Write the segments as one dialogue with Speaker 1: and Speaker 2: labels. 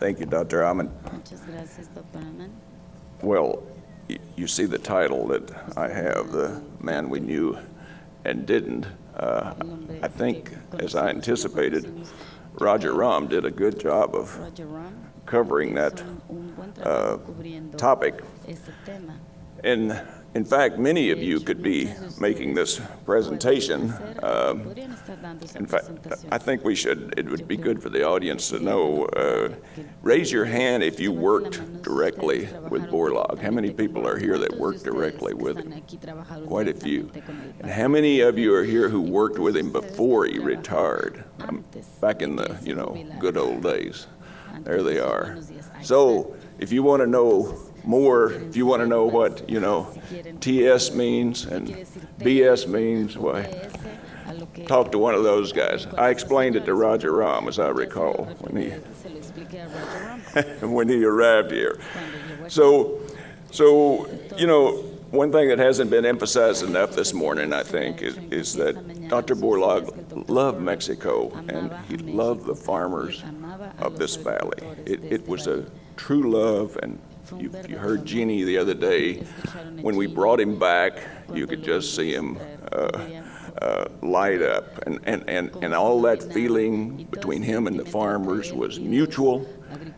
Speaker 1: Thank you, Dr. Ahmed.
Speaker 2: Muchas gracias, Dr. Ahmed.
Speaker 1: Well, you see the title that I have, The Man We Knew and Didn't. I think, as I anticipated, Roger Rom did a good job of
Speaker 2: Roger Rom
Speaker 1: covering that
Speaker 2: hizo un buen trabajo cubriendo
Speaker 1: topic.
Speaker 2: este tema.
Speaker 1: And in fact, many of you could be making this presentation.
Speaker 2: Podrían estar dando esa
Speaker 1: In fact,
Speaker 2: presentación.
Speaker 1: I think it would be good for the audience to know, raise your hand if you worked directly with Borlaug. How many people are here that worked directly with him? Quite a few. And how many of you are here who worked with him before he retired, back in the, good old days? There they are. So if you want to know more, if you want to know what, TS means and BS means, why, talk to one of those guys. I explained it to Roger Rom, as I recall, when he arrived here. So, one thing that hasn't been emphasized enough this morning, I think, is that Dr. Borlaug loved Mexico, and he loved the farmers of this valley. It was a true love, and you heard Jeannie the other day. When we brought him back, you could just see him light up, and all that feeling between him and the farmers was mutual,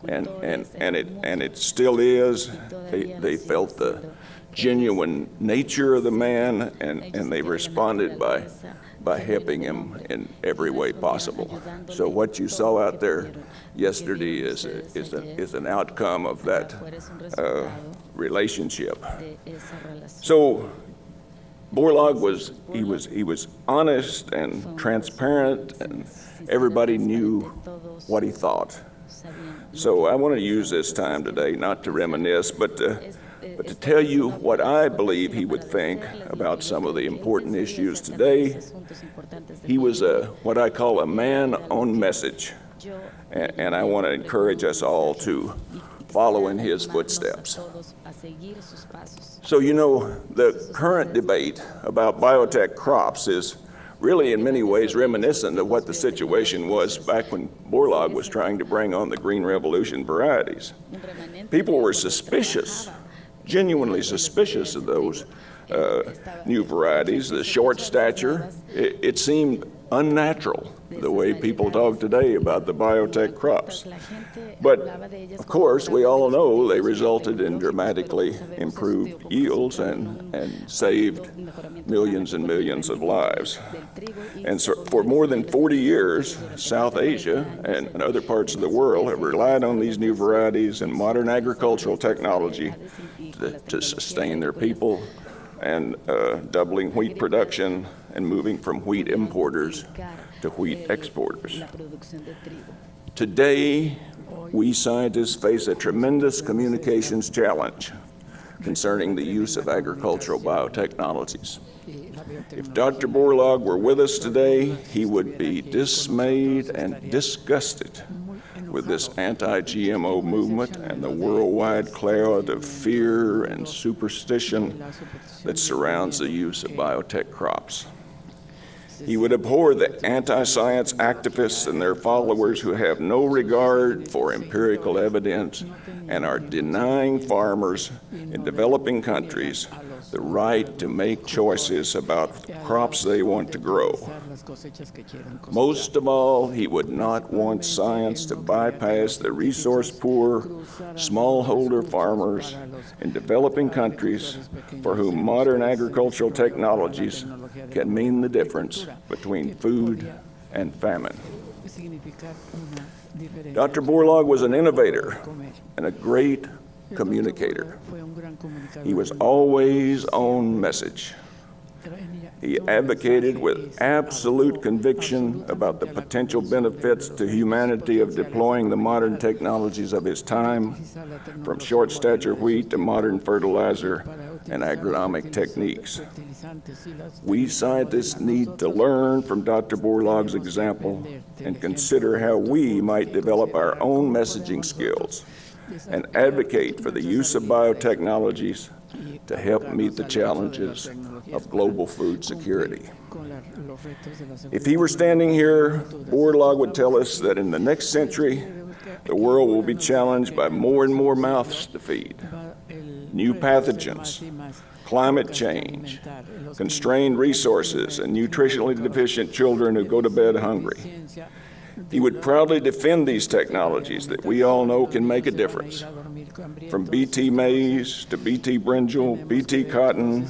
Speaker 1: and it still is. They felt the genuine nature of the man, and they responded by helping him in every way possible. So what you saw out there yesterday is an outcome of that relationship. So Borlaug was honest and transparent, and everybody knew what he thought. So I want to use this time today not to reminisce, but to tell you what I believe he would think about some of the important issues today. He was what I call a man on message, and I want to encourage us all to follow in his footsteps. So, the current debate about biotech crops is really in many ways reminiscent of what the situation was back when Borlaug was trying to bring on the Green Revolution varieties. People were suspicious, genuinely suspicious of those new varieties. The short stature, it seemed unnatural, the way people talk today about the biotech crops. But of course, we all know they resulted in dramatically improved yields and saved millions and millions of lives. And so for more than 40 years, South Asia and other parts of the world have relied on these new varieties and modern agricultural technology to sustain their people, and doubling wheat production and moving from wheat importers to wheat exporters. Today, we scientists face a tremendous communications challenge concerning the use of agricultural biotechnologies. If Dr. Borlaug were with us today, he would be dismayed and disgusted with this anti-GMO movement and the worldwide cloud of fear and superstition that surrounds the use of biotech crops. He would abhor the anti-science activists and their followers who have no regard for empirical evidence and are denying farmers in developing countries the right to make choices about crops they want to grow. Most of all, he would not want science to bypass the resource-poor, smallholder farmers in developing countries for whom modern agricultural technologies can mean the difference between food and famine. Dr. Borlaug was an innovator and a great communicator. He was always on message. He advocated with absolute conviction about the potential benefits to humanity of deploying the modern technologies of his time, from short stature wheat to modern fertilizer and agronomic techniques. We scientists need to learn from Dr. Borlaug's example and consider how we might develop our own messaging skills and advocate for the use of biotechnologies to help meet the challenges of global food security. If he were standing here, Borlaug would tell us that in the next century, the world will be challenged by more and more mouths to feed, new pathogens, climate change, constrained resources, and nutritionally deficient children who go to bed hungry. He would proudly defend these technologies that we all know can make a difference. From BT maize to BT brinjal, BT cotton,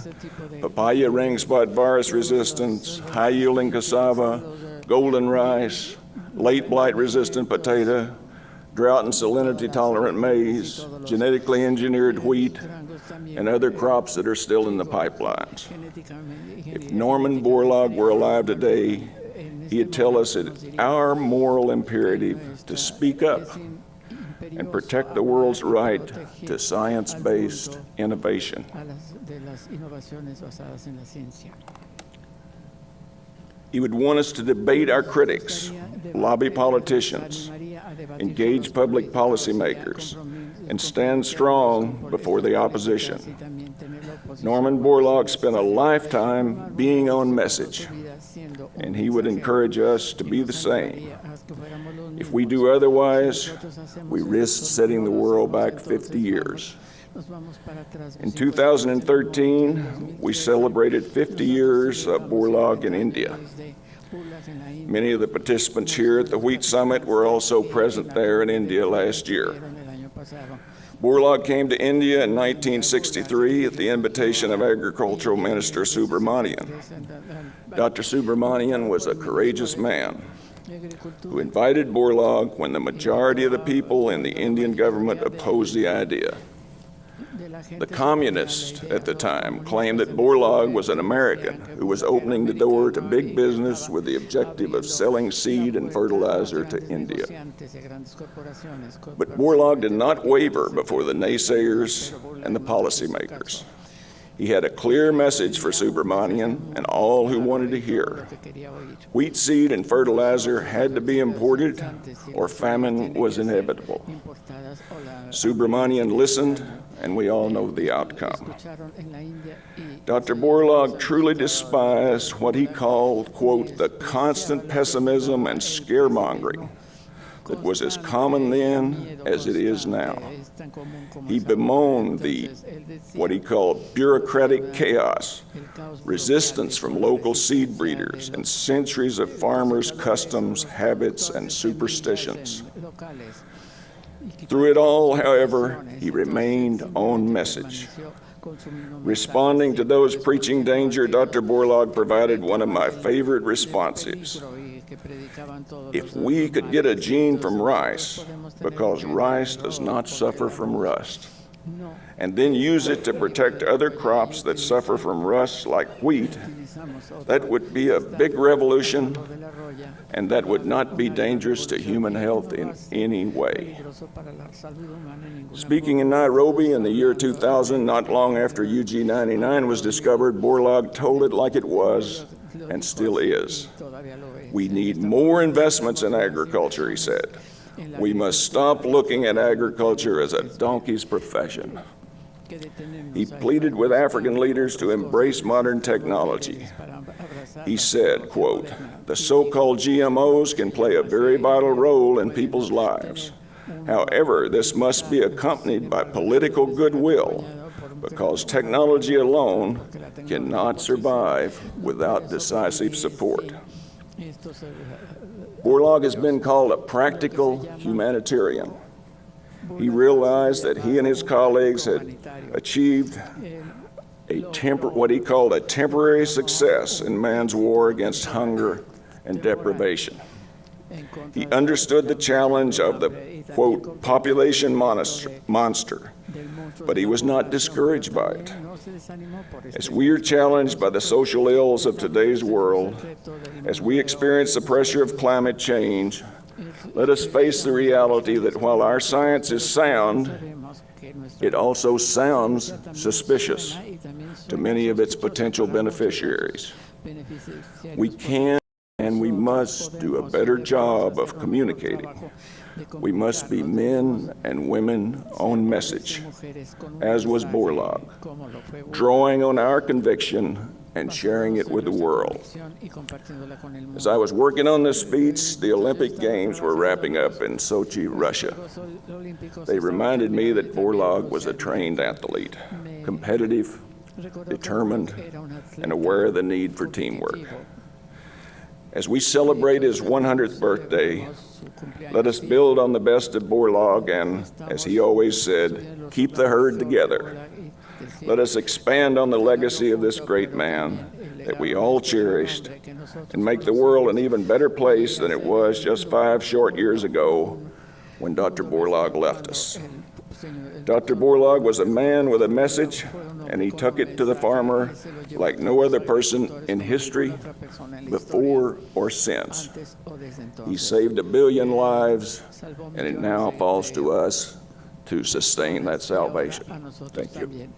Speaker 1: papaya ring spot virus resistance, high-yielding cassava, golden rice, late blight-resistant potato, drought and salinity-tolerant maize, genetically engineered wheat, and other crops that are still in the pipelines. If Norman Borlaug were alive today, he'd tell us it's our moral imperative to speak up and protect the world's right to science-based innovation. He would want us to debate our critics, lobby politicians, engage public policymakers, and stand strong before the opposition. Norman Borlaug spent a lifetime being on message, and he would encourage us to be the same. If we do otherwise, we risk setting the world back 50 years. In 2013, we celebrated 50 years of Borlaug in India. Many of the participants here at the Wheat Summit were also present there in India last year. Borlaug came to India in 1963 at the invitation of Agricultural Minister Subramanian. Dr. Subramanian was a courageous man who invited Borlaug when the majority of the people in the Indian government opposed the idea. The communists at the time claimed that Borlaug was an American who was opening the door to big business with the objective of selling seed and fertilizer to India. But Borlaug did not waver before the naysayers and the policymakers. He had a clear message for Subramanian and all who wanted to hear. Wheat seed and fertilizer had to be imported or famine was inevitable. Subramanian listened, and we all know the outcome. Dr. Borlaug truly despised what he called, quote, the constant pessimism and scaremongering that was as common then as it is now. He bemoaned what he called bureaucratic chaos, resistance from local seed breeders, and centuries of farmers' customs, habits, and superstitions. Through it all, however, he remained on message. Responding to those preaching danger, Dr. Borlaug provided one of my favorite responses. If we could get a gene from rice, because rice does not suffer from rust, and then use it to protect other crops that suffer from rust like wheat, that would be a big revolution, and that would not be dangerous to human health in any way. Speaking in Nairobi in the year 2000, not long after UG99 was discovered, Borlaug told it like it was and still is. We need more investments in agriculture, he said. We must stop looking at agriculture as a donkey's profession. He pleaded with African leaders to embrace modern technology. He said, quote, the so-called GMOs can play a very vital role in people's lives. However, this must be accompanied by political goodwill, because technology alone cannot survive without decisive support. Borlaug has been called a practical humanitarian. He realized that he and his colleagues had achieved what he called a temporary success in man's war against hunger and deprivation. He understood the challenge of the, quote, population monster, but he was not discouraged by it. As we are challenged by the social ills of today's world, as we experience the pressure of climate change, let us face the reality that while our science is sound, it also sounds suspicious to many of its potential beneficiaries. We can and we must do a better job of communicating. We must be men and women on message, as was Borlaug, drawing on our conviction and sharing it with the world. As I was working on this speech, the Olympic Games were wrapping up in Sochi, Russia. They reminded me that Borlaug was a trained athlete, competitive, determined, and aware of the need for teamwork. As we celebrate his 100th birthday, let us build on the best of Borlaug and, as he always said, keep the herd together. Let us expand on the legacy of this great man that we all cherished and make the world an even better place than it was just 5 short years ago when Dr. Borlaug left us. Dr. Borlaug was a man with a message, and he took it to the farmer like no other person in history before or since. He saved 1 billion lives, and it now falls to us to sustain that salvation. Thank you.